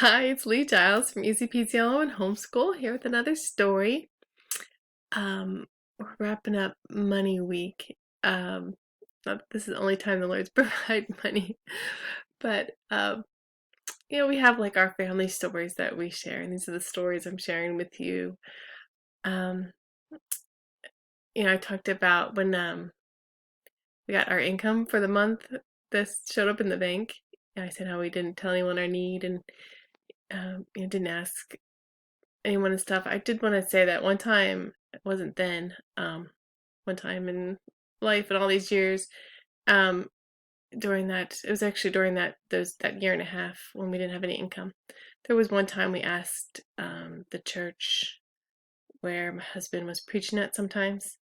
Hi, it's Lee Giles from Easy Peasy Yellow and Homeschool here with another story. We're wrapping up Money Week. Not that this is the only time the Lord's provide money, but we have like our family stories that we share, and these are the stories I'm sharing with you. Um, I talked about when we got our income for the month. This showed up in the bank. And I said how we didn't tell anyone our need and didn't ask anyone and stuff. I did want to say that one time, it wasn't then, one time in life and all these years, um, during that, it was actually during that year and a half when we didn't have any income. There was one time we asked the church where my husband was preaching at sometimes,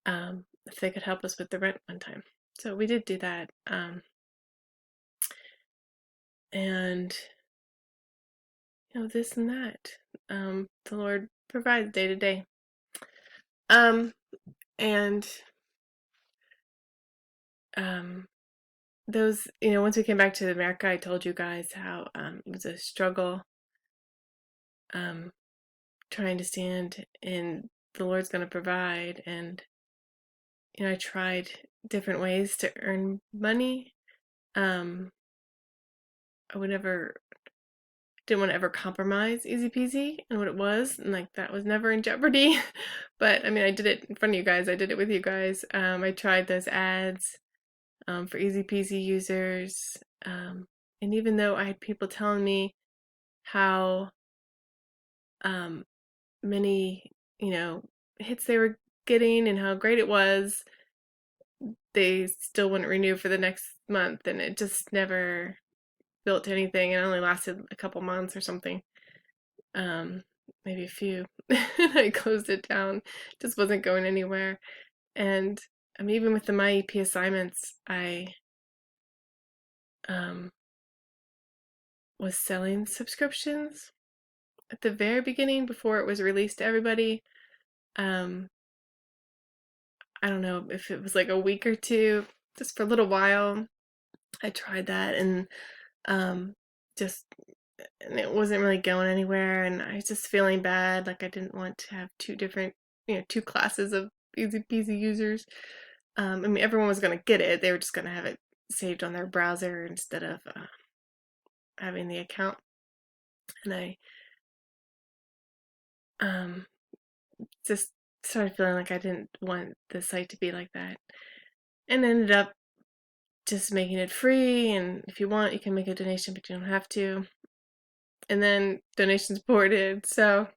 if they could help us with the rent one time. So we did do that. And this and that. The Lord provides day to day. And um those, once we came back to America, I told you guys how it was a struggle, um trying to stand in the Lord's going to provide. And I tried different ways to earn money. I would never didn't want to ever compromise Easy Peasy and what it was, and like that was never in jeopardy. But I mean, I did it in front of you guys, I did it with you guys. I tried those ads for Easy Peasy users. And even though I had people telling me how um, many, hits they were getting and how great it was, they still wouldn't renew for the next month, and it just never built to anything. It only lasted a couple months or something, maybe a few. I closed it down. Just wasn't going anywhere. And even with the My EP assignments, I um, was selling subscriptions at the very beginning before it was released to everybody. Um, I don't know if it was like a week or two, just for a little while. I tried that, and um, just and it wasn't really going anywhere, and I was just feeling bad. Like I didn't want to have two different, two classes of Easy Peasy users. Everyone was gonna get it. They were just gonna have it saved on their browser instead of having the account. And I um, just started feeling like I didn't want the site to be like that, and ended up just making it free. And if you want, you can make a donation, but you don't have to. And then donations boarded. So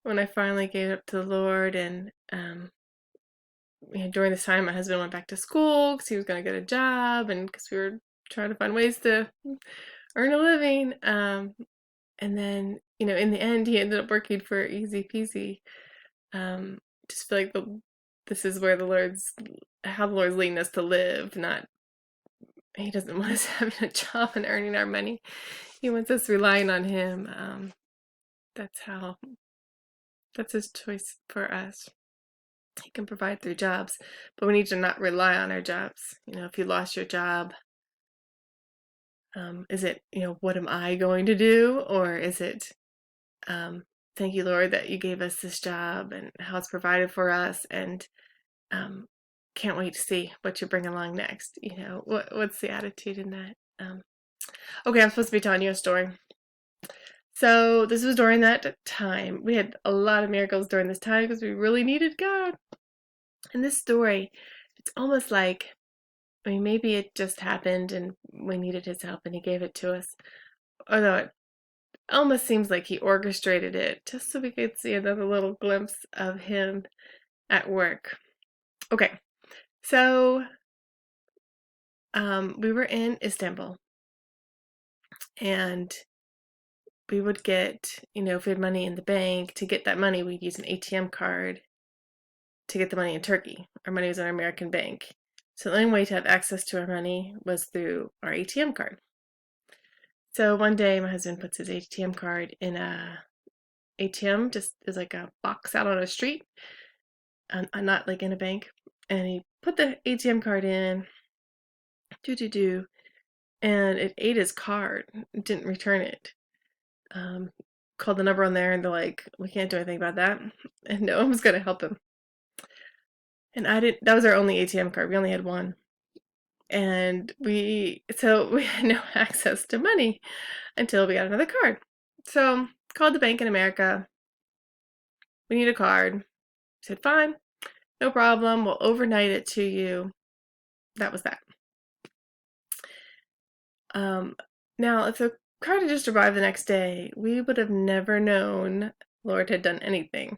when I finally gave it up to the Lord, and during this time, my husband went back to school because he was going to get a job, and because we were trying to find ways to earn a living. And then, in the end, he ended up working for Easy Peasy. Just feel like this is where how the Lord's leading us to live. Not He doesn't want us having a job and earning our money. He wants us relying on Him. That's His choice for us. He can provide through jobs, but we need to not rely on our jobs. If you lost your job, is it, what am I going to do? Or is it, thank you, Lord, that you gave us this job and how it's provided for us, and can't wait to see what you bring along next. What's the attitude in that? Okay, I'm supposed to be telling you a story. So this was during that time. We had a lot of miracles during this time because we really needed God. And this story, it's almost like, maybe it just happened and we needed His help and He gave it to us. Although it almost seems like He orchestrated it just so we could see another little glimpse of Him at work. Okay, so we were in Istanbul, and we would get, if we had money in the bank, to get that money, we'd use an ATM card to get the money in Turkey. Our money was in our American bank. So the only way to have access to our money was through our ATM card. So one day my husband puts his ATM card in a ATM, just is like a box out on a street, not like in a bank. And he put the ATM card in, and it ate his card, didn't return it. Um, called the number on there, and they're like, "We can't do anything about that," and no one was gonna help him. And I didn't. That was our only ATM card. We only had one, and we had no access to money until we got another card. So called the bank in America. We need a card. Said fine, no problem. We'll overnight it to you. That was that. Um, Now, if the card had just arrived the next day, we would have never known Lord had done anything.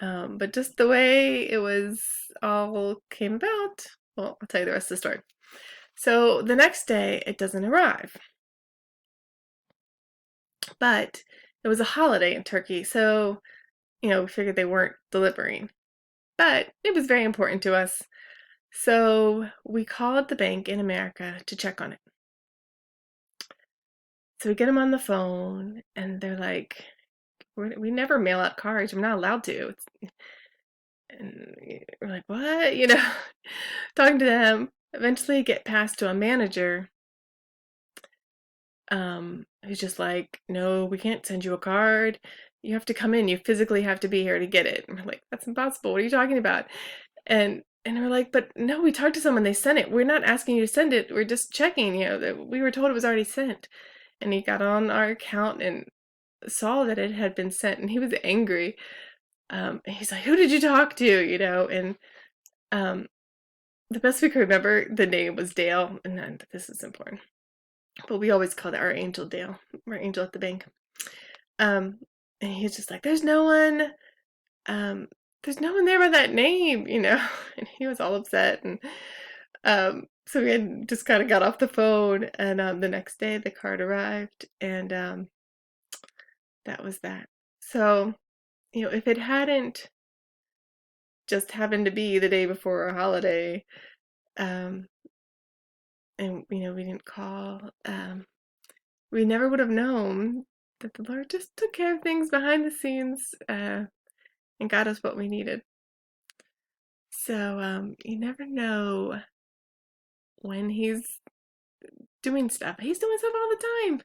But just the way it was all came about, well, I'll tell you the rest of the story. So the next day, it doesn't arrive. But it was a holiday in Turkey, so, we figured they weren't delivering. But it was very important to us. So we called the bank in America to check on it. So we get them on the phone, and they're like, we never mail out cards. We're not allowed to. And we're like, what? Talking to them. Eventually get passed to a manager who's just like, no, we can't send you a card. You have to come in. You physically have to be here to get it. And we're like, that's impossible. What are you talking about? And we're like, but no, we talked to someone. They sent it. We're not asking you to send it. We're just checking, that we were told it was already sent. And he got on our account and saw that it had been sent, and he was angry. He's like, who did you talk to? And um, the best we could remember, the name was Dale, and then, this is important, but we always called our angel Dale, our angel at the bank. And he's just like, um, there's no one there by that name, and he was all upset. And so we had just kind of got off the phone, and the next day the card arrived, and that was that. So, if it hadn't just happened to be the day before a holiday, um, and we didn't call, we never would have known that the Lord just took care of things behind the scenes, and got us what we needed. So you never know when He's doing stuff. He's doing stuff all the time.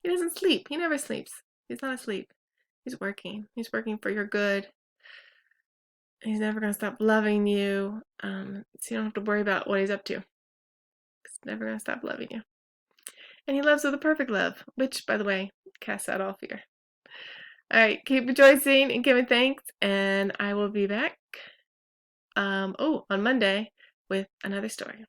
He doesn't sleep. He never sleeps. He's not asleep. He's working. He's working for your good. He's never going to stop loving you. So you don't have to worry about what He's up to. He's never going to stop loving you. And He loves with a perfect love, which, by the way, casts out all fear. All right, keep rejoicing and giving thanks, and I will be back on Monday with another story.